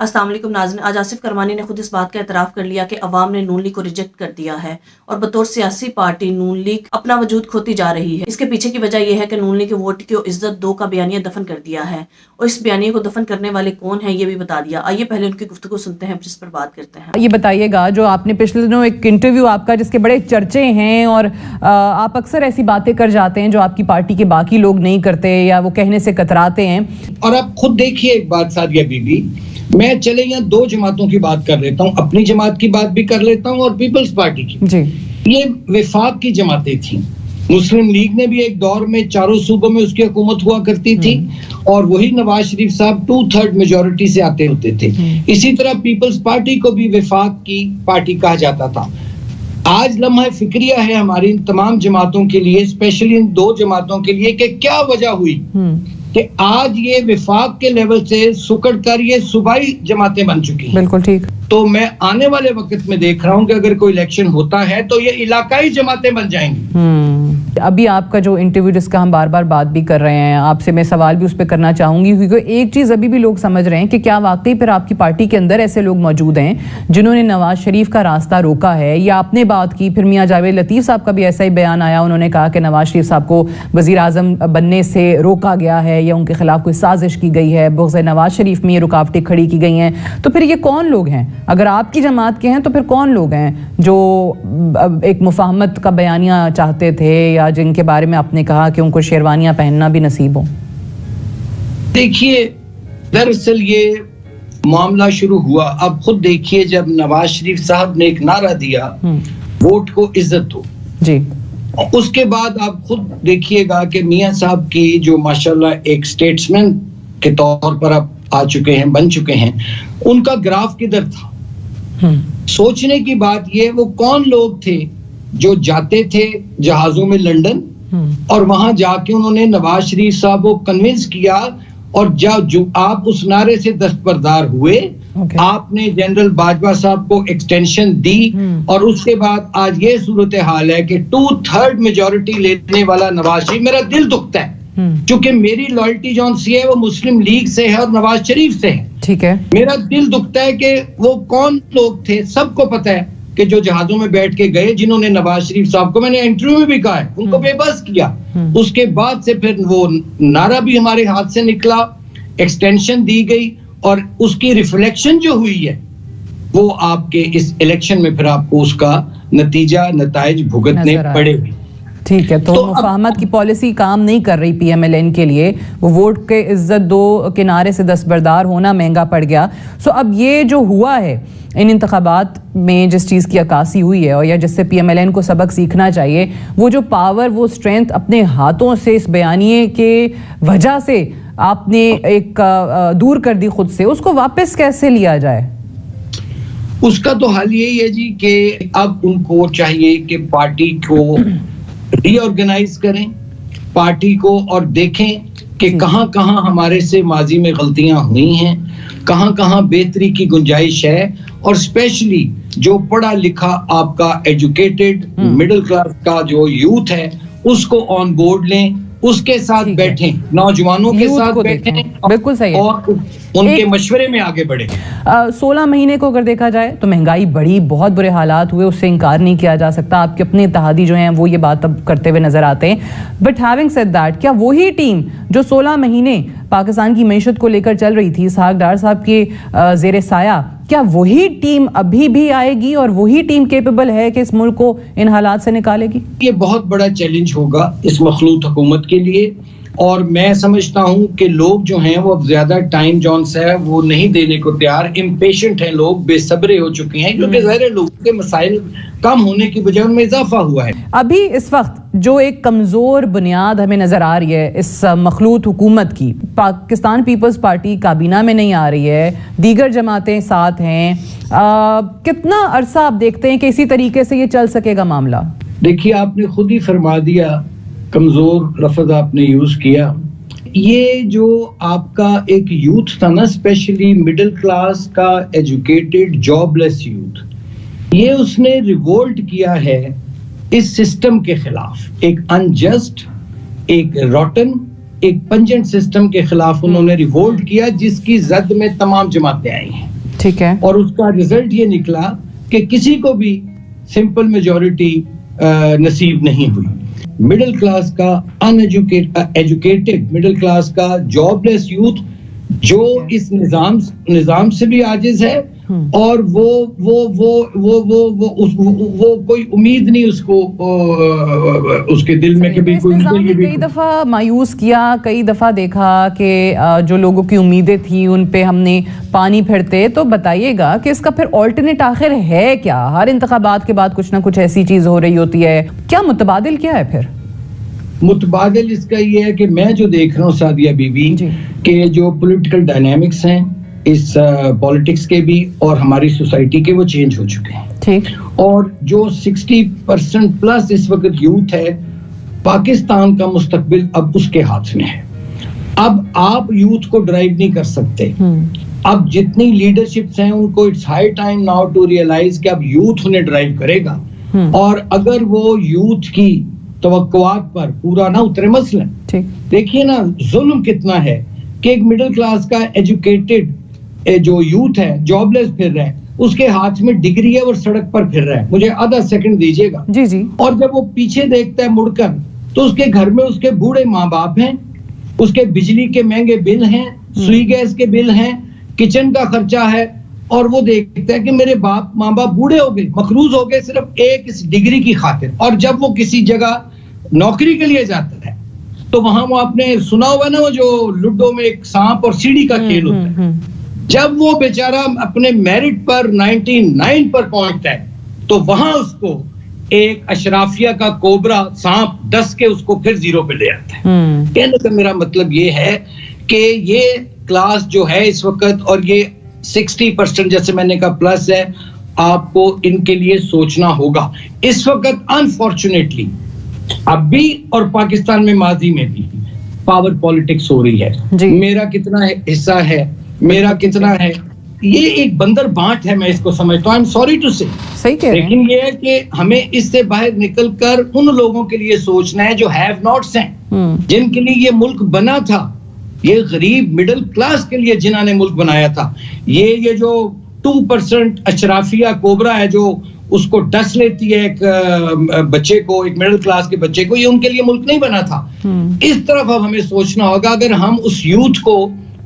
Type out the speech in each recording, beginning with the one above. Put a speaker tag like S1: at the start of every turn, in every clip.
S1: السلام علیکم ناظرین، آج آصف کرمانی نے خود اس بات کا اعتراف کر لیا کہ عوام نے نون لیگ کو ریجیکٹ کر دیا ہے اور بطور سیاسی پارٹی نون لیگ اپنا وجود کھوتی جا رہی ہے۔ اس کے پیچھے کی وجہ یہ ہے کہ نون لیگ کے ووٹ کو عزت دو کا بیانیہ دفن کر دیا ہے، اور اس بیانیے کو دفن کرنے والے کون ہیں یہ بھی بتا دیا۔ آئیے پہلے ان کی گفتگو سنتے ہیں، جس پر بات کرتے ہیں۔
S2: یہ بتائیے گا، جو آپ نے پچھلے دنوں ایک انٹرویو آپ کا جس کے بڑے چرچے ہیں، اور آپ اکثر ایسی باتیں کر جاتے ہیں جو آپ کی پارٹی کے باقی لوگ نہیں کرتے یا وہ کہنے سے کتراتے ہیں،
S3: اور آپ خود دیکھیے ایک بات سعدیہ بی بی، میں چلے یہاں دو جماعتوں کی بات کر لیتا ہوں، اپنی جماعت کی بات بھی کر لیتا ہوں اور پیپلز پارٹی کی۔
S2: جی، یہ
S3: وفاق کی جماعتیں تھیں۔ مسلم لیگ نے بھی ایک دور میں چاروں صوبوں میں اس کی حکومت ہوا کرتی تھی، اور وہی نواز شریف صاحب 2/3 میجورٹی سے آتے ہوتے تھے۔ اسی طرح پیپلز پارٹی کو بھی وفاق کی پارٹی کہا جاتا تھا۔ آج لمحہ فکریہ ہے ہماری ان تمام جماعتوں کے لیے، اسپیشلی ان دو جماعتوں کے لیے، کہ کیا وجہ ہوئی کہ آج یہ وفاق کے لیول سے سکڑ کر یہ صوبائی جماعتیں بن چکی ہیں۔
S2: بالکل ٹھیک۔
S3: تو میں آنے والے وقت میں دیکھ رہا ہوں کہ اگر کوئی الیکشن ہوتا ہے تو یہ علاقائی جماعتیں بن جائیں گی۔
S2: ابھی آپ کا جو انٹرویو جس کا ہم بار بار بات بھی کر رہے ہیں، آپ سے میں سوال بھی اس پہ کرنا چاہوں گی، کیونکہ ایک چیز ابھی بھی لوگ سمجھ رہے ہیں کہ کیا واقعی پھر آپ کی پارٹی کے اندر ایسے لوگ موجود ہیں جنہوں نے نواز شریف کا راستہ روکا ہے، یا آپ نے بات کی، پھر میاں جاوید لطیف صاحب کا بھی ایسا ہی بیان آیا، انہوں نے کہا کہ نواز شریف صاحب کو وزیر اعظم بننے سے روکا گیا ہے یا ان کے خلاف کوئی سازش کی گئی ہے، بغض نواز شریف میں یہ رکاوٹیں کھڑی کی گئی ہیں۔ تو پھر یہ کون لوگ ہیں؟ اگر آپ کی جماعت کے ہیں تو پھر کون لوگ ہیں جو ایک مفاہمت کا بیانیہ چاہتے تھے، یا جن کے بارے میں آپ نے کہا کہ ان کو شیروانیاں پہننا بھی نصیب ہو؟
S3: دیکھیے، دراصل یہ معاملہ شروع ہوا، اب خود دیکھیے، جب نواز شریف صاحب نے ایک نعرہ دیا ووٹ کو عزت دو،
S2: جی،
S3: اس کے بعد آپ خود دیکھیے گا کہ میاں صاحب کی جو ماشاءاللہ ایک سٹیٹسمین کے طور پر اب آ چکے ہیں، بن چکے ہیں، ان کا گراف کدھر تھا؟ سوچنے کی بات یہ، وہ کون لوگ تھے جو جاتے تھے جہازوں میں لندن، اور وہاں جا کے انہوں نے نواز شریف صاحب کو کنونس کیا، اور جو آپ اس نعرے سے دستبردار ہوئے، آپ نے جنرل باجوہ صاحب کو ایکسٹینشن دی، اور اس کے بعد آج یہ صورتحال ہے کہ 2/3 میجورٹی لینے والا نواز شریف، میرا دل دکھتا ہے چونکہ میری لائلٹی جون سی ہے وہ مسلم لیگ سے ہے اور نواز شریف سے ہے۔
S2: ٹھیک ہے، میرا
S3: دل دکھتا ہے کہ وہ کون لوگ تھے، سب کو پتہ ہے کہ جو جہازوں میں بیٹھ کے گئے، جنہوں نے نواز شریف صاحب کو، میں نے انٹرویو میں بھی کہا ہے، ان کو بے بس کیا۔ اس کے بعد سے پھر وہ نعرہ بھی ہمارے ہاتھ سے نکلا، ایکسٹینشن دی گئی، اور اس کی ریفلیکشن جو ہوئی ہے وہ آپ کے اس الیکشن میں پھر آپ کو اس کا نتائج بھگتنے پڑے۔
S2: ٹھیک ہے، تو مفاہمت کی پالیسی کام نہیں کر رہی پی ایم ایل این کے لیے، وہ ووٹ کے عزت دو کنارے سے دستبردار ہونا مہنگا پڑ گیا۔ سو اب یہ جو ہوا ہے ان انتخابات میں، جس چیز کی عکاسی ہوئی ہے، اور یا جس سے پی ایم ایل این کو سبق سیکھنا چاہیے، وہ جو پاور، وہ اسٹرینتھ اپنے ہاتھوں سے اس بیانیے کے وجہ سے آپ نے ایک دور کر دی خود سے، اس کو واپس کیسے لیا جائے؟
S3: اس کا تو حل یہی ہے جی کہ اب ان کو چاہیے کہ پارٹی کو ری آرگنائز کریں، پارٹی کو، اور دیکھیں کہ کہاں کہاں ہمارے سے ماضی میں غلطیاں ہوئی ہیں، کہاں کہاں بہتری کی گنجائش ہے، اور اسپیشلی جو پڑھا لکھا آپ کا ایجوکیٹڈ مڈل کلاس کا جو یوتھ ہے، اس کو آن بورڈ لیں، اس کے ساتھ بیٹھیں، نوجوانوں کے ساتھ بیٹھیں،
S2: بالکل صحیح ہے،
S3: اور ان کے مشورے میں آگے بڑھیں۔
S2: 16 مہینے کو اگر دیکھا جائے تو مہنگائی بڑھی، بہت برے حالات ہوئے، اس سے انکار نہیں کیا جا سکتا، آپ کے اپنے اتحادی جو ہیں وہ یہ بات اب کرتے ہوئے نظر آتے ہیں۔ بٹ ہیونگ سیڈ دیٹ، کیا وہی ٹیم جو 16 مہینے پاکستان کی معیشت کو لے کر چل رہی تھی اسحاق ڈار صاحب کے زیر سایہ، کیا وہی ٹیم ابھی بھی آئے گی، اور وہی ٹیم کیپیبل ہے کہ اس ملک کو ان حالات سے نکالے گی؟
S3: یہ بہت بڑا چیلنج ہوگا اس مخلوط حکومت کے لیے، اور میں سمجھتا ہوں کہ لوگ جو ہیں وہ اب زیادہ ٹائم جون سے ہے وہ نہیں دینے کو تیار، امپیشنٹ ہیں لوگ، بے صبرے ہو چکے ہیں، کیونکہ ظاہر لوگوں کے مسائل کم ہونے کی بجائے ان میں اضافہ ہوا ہے۔
S2: ابھی اس وقت جو ایک کمزور بنیاد ہمیں نظر آ رہی ہے اس مخلوط حکومت کی، پاکستان پیپلز پارٹی کابینہ میں نہیں آ رہی ہے، دیگر جماعتیں ساتھ ہیں، کتنا عرصہ آپ دیکھتے ہیں کہ اسی طریقے سے یہ چل سکے گا معاملہ؟
S3: دیکھیے، آپ نے خود ہی فرما دیا، کمزور لفظ آپ نے یوز کیا۔ یہ جو آپ کا ایک یوتھ تھا نا، اسپیشلی مڈل کلاس کا ایجوکیٹڈ جاب لیس یوتھ، یہ اس نے ریوولٹ کیا ہے اس سسٹم کے خلاف، ایک انجسٹ، ایک روٹن، ایک پنجنٹ سسٹم کے خلاف انہوں نے ریوولٹ کیا، جس کی زد میں تمام جماعتیں آئی ہیں۔
S2: ٹھیک ہے.
S3: اور اس کا رزلٹ یہ نکلا کہ کسی کو بھی سمپل میجورٹی نصیب نہیں ہوئی. مڈل کلاس کا ایجوکیٹڈ مڈل کلاس کا جاب لیس یوتھ جو اس نظام سے بھی عاجز ہے اور وہ کوئی امید نہیں اس کو اس کے دل میں کہ بھی کوئی
S2: نظام نے کئی دفعہ مایوس کیا, کئی دفعہ دیکھا کہ جو لوگوں کی امیدیں تھیں ان پہ ہم نے پانی پھرتے. تو بتائیے گا کہ اس کا پھر آلٹرنیٹ آخر ہے کیا؟ ہر انتخابات کے بعد کچھ نہ کچھ ایسی چیز ہو رہی ہوتی ہے, کیا متبادل کیا ہے پھر؟
S3: متبادل اس کا یہ ہے کہ میں جو دیکھ رہا ہوں سعدیہ بی بی کہ جو پولیٹیکل ڈائنامکس ہیں اس پالیٹکس کے بھی اور ہماری سوسائٹی کے وہ چینج ہو چکے ہیں.
S2: ٹھیک.
S3: اور جو 60% پلس اس وقت یوتھ ہے, پاکستان کا مستقبل اب اس کے ہاتھ میں ہے. اب آپ یوتھ کو ڈرائیو نہیں کر سکتے. اب جتنی لیڈرشپس ہیں ان کو it's high time now to realise کہ اب یوتھ انہیں ڈرائیو کرے گا. اور اگر وہ یوتھ کی توقعات پر پورا نہ اترے, مثلا دیکھیے نا ظلم کتنا ہے کہ ایک مڈل کلاس کا ایجوکیٹڈ جو یوتھ ہے جاب لیس پھر رہا ہے, اس کے ہاتھ میں ڈگری ہے اور سڑک پر پھر رہا ہے. مجھے آدھا سیکنڈ دیجیے گا.
S2: جی.
S3: اور جب وہ پیچھے دیکھتا ہے مڑ کر تو اس کے گھر میں اس کے بوڑھے ماں باپ ہیں, اس کے بجلی کے مہنگے بل ہیں, سوئی گیس کے بل ہیں, کچن کا خرچہ ہے, اور وہ دیکھتا ہے کہ میرے ماں باپ بوڑھے ہو گئے, مقروض ہو گئے صرف ایک اس ڈگری کی خاطر. اور جب وہ کسی جگہ نوکری کے لیے جاتا ہے تو وہاں وہ آپ نے سنا ہوا نا وہ جو لڈو میں ایک سانپ اور سیڑھی کا کھیل ہوتا ہے, جب وہ بیچارہ اپنے میرٹ پر 99 پر پہنچتا ہے تو وہاں اس کو ایک اشرافیہ کا کوبرا سانپ ڈس کے اس کو پھر زیرو پہ لے آتا ہے. کہنے کا میرا مطلب یہ ہے کہ یہ کلاس جو ہے اس وقت اور یہ 60% جیسے میں نے کہا پلس ہے, آپ کو ان کے لیے سوچنا ہوگا. اس وقت انفارچونیٹلی اب بھی اور پاکستان میں ماضی میں بھی پاور پالیٹکس ہو رہی ہے. میرا کتنا حصہ ہے, میرا کتنا ہے, یہ ایک بندر بانٹ ہے. میں اس کو سمجھتا ہوں, I'm sorry to say. لیکن یہ ہے کہ ہمیں اس سے باہر نکل کر ان لوگوں کے لیے سوچنا ہے جو ہیو ناٹس ہیں, جن کے لیے یہ ملک بنا تھا, یہ غریب مڈل کلاس کے لیے جنہوں نے ملک بنایا تھا. یہ جو 2% اشرافیہ کوبرا ہے جو اس کو ڈس لیتی ہے ایک بچے کو, ایک مڈل کلاس کے بچے کو, یہ ان کے لیے ملک نہیں بنا تھا. اس طرف اب ہمیں سوچنا ہوگا. اگر ہم اس یوتھ کو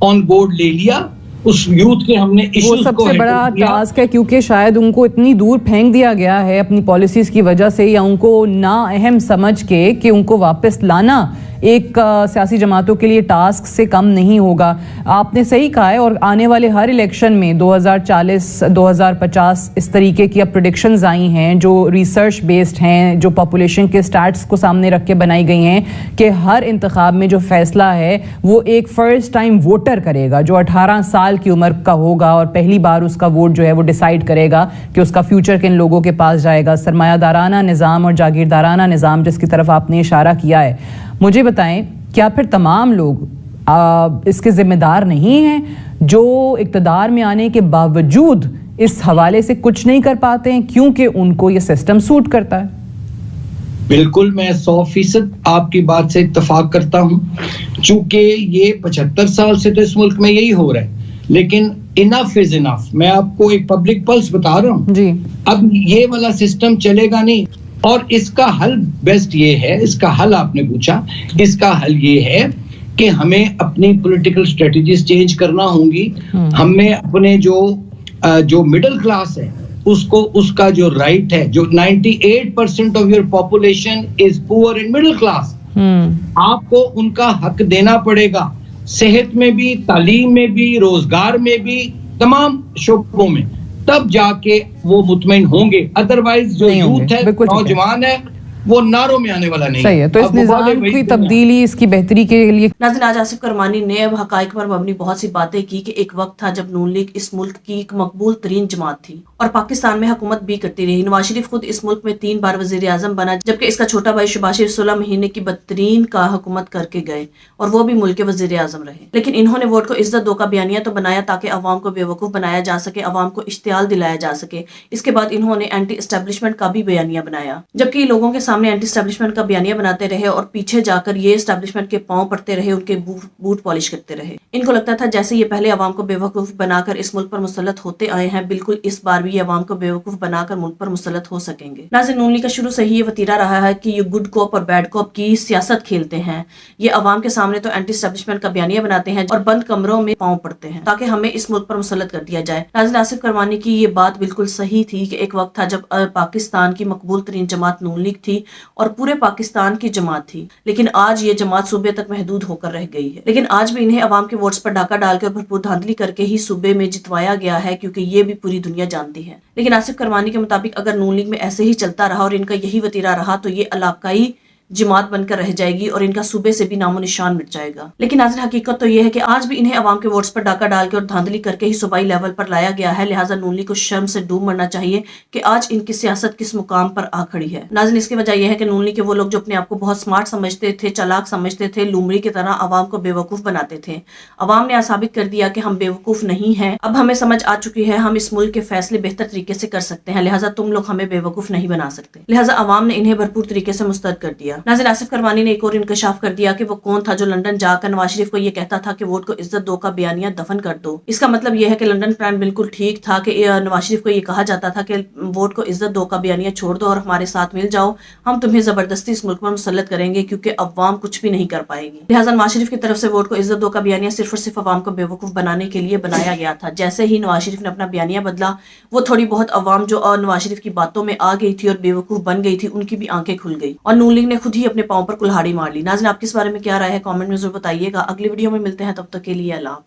S3: آن بورڈ لے لیا, اس یوتھ کے ہم نے
S2: وہ سب سے بڑا ٹاسک ہے, کیونکہ شاید ان کو اتنی دور پھینک دیا گیا ہے اپنی پالیسیز کی وجہ سے, یا ان کو نا اہم سمجھ کے کہ ان کو واپس لانا ایک سیاسی جماعتوں کے لیے ٹاسک سے کم نہیں ہوگا. آپ نے صحیح کہا ہے, اور آنے والے ہر الیکشن میں 2040 2050 اس طریقے کی اب پریڈکشنز آئی ہیں جو ریسرچ بیسڈ ہیں, جو پاپولیشن کے سٹیٹس کو سامنے رکھ کے بنائی گئی ہیں, کہ ہر انتخاب میں جو فیصلہ ہے وہ ایک فرسٹ ٹائم ووٹر کرے گا جو 18 سال کی عمر کا ہوگا, اور پہلی بار اس کا ووٹ جو ہے وہ ڈیسائیڈ کرے گا کہ اس کا فیوچر کن لوگوں کے پاس جائے گا. سرمایہ دارانہ نظام اور جاگیردارانہ نظام جس کی طرف آپ نے اشارہ کیا ہے, مجھے بتائیں کیا پھر تمام لوگ اس کے ذمہ دار نہیں ہیں جو اقتدار میں آنے کے باوجود اس حوالے سے کچھ نہیں کر پاتے ہیں کیونکہ ان کو یہ سسٹم سوٹ کرتا ہے؟
S3: بالکل, میں 100% آپ کی بات سے اتفاق کرتا ہوں, چونکہ یہ 75 سال سے تو اس ملک میں یہی ہو رہا ہے. لیکن انف از انف. میں آپ کو ایک پبلک پلس بتا رہا ہوں جی. اب یہ والا سسٹم چلے گا نہیں, اور اس کا حل بیسٹ یہ ہے, اس کا حل آپ نے پوچھا, اس کا حل یہ ہے کہ ہمیں اپنی پولیٹیکل اسٹریٹجیز چینج کرنا ہوں گی. ہمیں اپنے جو مڈل کلاس ہے اس کو اس کا جو رائٹ ہے, جو 98% of your population is poor and middle class, آپ کو ان کا حق دینا پڑے گا. صحت میں بھی, تعلیم میں بھی, روزگار میں بھی, تمام شعبوں میں, تب جا کے وہ مطمئن ہوں گے. ادروائز جو یوتھ ہے, نوجوان ہے, وہ ناروں میں آنے والا نہیں.
S2: صحیح ہے, تو اس نظام کی تبدیلی, اس کی بہتری کے لیے.
S1: ناظرین, آج آصف کرمانی نے اب حقائق پر مبنی بہت سی باتیں کی کہ ایک وقت تھا جب نون لیگ اس ملک کی ایک مقبول ترین جماعت تھی اور پاکستان میں حکومت بھی کرتی رہی. نواز شریف خود اس ملک میں 3 بار وزیر اعظم بنا, جبکہ اس کا چھوٹا بھائی شہباز شریف 16 مہینے کی بدترین کا حکومت کر کے گئے اور وہ بھی ملک کے وزیر اعظم رہے. لیکن انہوں نے ووٹ کو عزت دو کا بیانیہ تو بنایا تاکہ عوام کو بیوقوف بنایا جا سکے, عوام کو اشتعال دلایا جا سکے. اس کے بعد انہوں نے اینٹی اسٹیبلشمنٹ کا بھی بیانیہ بنایا, جبکہ لوگوں کے سامنے سامنے اینٹی اسٹیبلشمنٹ کا بیانیہ بناتے رہے اور پیچھے جا کر یہ اسٹیبلشمنٹ کے پاؤں پڑتے رہے، ان کے بوٹ پالش کرتے رہے۔ ان کو لگتا تھا جیسے یہ پہلے عوام کو بے وقوف بنا کر اس ملک پر مسلط ہوتے آئے ہیں، بالکل اس بار بھی یہ عوام کو بے وقوف بنا کر ملک پر مسلط ہو سکیں گے۔ ناظرین، نون لیگ کا شروع سے ہی یہ وتیرہ رہا ہے کہ یہ گڈ کوپ اور بیڈ کوپ کی سیاست کھیلتے ہیں۔ یہ عوام کے سامنے تو اینٹی اسٹیبلشمنٹ کا بیانیہ بناتے ہیں اور بند کمروں میں پاؤں پڑتے ہیں تاکہ ہمیں اس ملک پر مسلط کر دیا جائے۔ ناظرین، آصف کرمانی کی یہ بات بالکل صحیح تھی کہ ایک وقت تھا جب پاکستان کی مقبول ترین جماعت نون لیگ تھی اور پورے پاکستان کی جماعت تھی، لیکن آج یہ جماعت صوبے تک محدود ہو کر رہ گئی ہے۔ لیکن آج بھی انہیں عوام کے ووٹس پر ڈاکہ ڈال کر بھرپور دھاندلی کر کے ہی صوبے میں جتوایا گیا ہے، کیونکہ یہ بھی پوری دنیا جانتی ہے۔ لیکن آصف کرمانی کے مطابق اگر نون لیگ میں ایسے ہی چلتا رہا اور ان کا یہی وتیرہ رہا تو یہ علاقائی جماعت بن کر رہ جائے گی اور ان کا صوبے سے بھی نام و نشان مٹ جائے گا۔ لیکن ناظرین، حقیقت تو یہ ہے کہ آج بھی انہیں عوام کے ووٹس پر ڈاکہ ڈال کے اور دھاندلی کر کے ہی صوبائی لیول پر لایا گیا ہے، لہٰذا نون لیگ کو شرم سے ڈوب مرنا چاہیے کہ آج ان کی سیاست کس مقام پر آ کھڑی ہے۔ ناظرین، اس کی وجہ یہ ہے کہ نون لیگ کے وہ لوگ جو اپنے آپ کو بہت سمارٹ سمجھتے تھے، چالاک سمجھتے تھے، لومڑی کی طرح عوام کو بے وقوف بناتے تھے، عوام نے ثابت کر دیا کہ ہم بے وقوف نہیں ہیں۔ اب ہمیں سمجھ آ چکی ہے ہم اس ملک کے فیصلے بہتر طریقے سے کر سکتے ہیں، لہٰذا تم لوگ ہمیں بے وقوف نہیں بنا سکتے۔ لہٰذا عوام نے انہیں بھرپور طریقے سے مسترد کر دیا۔ ناظرین، آصف کرمانی نے ایک اور انکشاف کر دیا کہ وہ کون تھا جو لندن جا کر نواز شریف کو یہ کہتا تھا کہ ووٹ کو عزت دو کا بیانیہ دفن کر دو۔ اس کا مطلب یہ ہے کہ لندن پلان بالکل ٹھیک تھا کہ نواز شریف کو یہ کہا جاتا تھا کہ ووٹ کو عزت دو کا بیانیہ چھوڑ دو اور ہمارے ساتھ مل جاؤ، ہم تمہیں زبردستی اس ملک پر مسلط کریں گے کیونکہ عوام کچھ بھی نہیں کر پائے گی۔ لہٰذا نواز شریف کی طرف سے ووٹ کو عزت دو کا بیانیہ صرف اور صرف عوام کو بے وقوف بنانے کے لیے بنایا گیا تھا۔ جیسے ہی نواز شریف نے اپنا بیانیہ بدلا، وہ تھوڑی بہت عوام جو نواز شریف کی باتوں میں آ گئی تھی اور بے وقوف بن گئی تھی، ان کی بھی آنکھیں کھل گئی اور نون لیگ نے خود ہی اپنے پاؤں پر کلہاڑی مار لی۔ ناظرین، آپ کس بارے میں کیا رائے ہے کامنٹ میں ضرور بتائیے گا۔ اگلی ویڈیو میں ملتے ہیں، تب تک کے لیے اللہ حافظ۔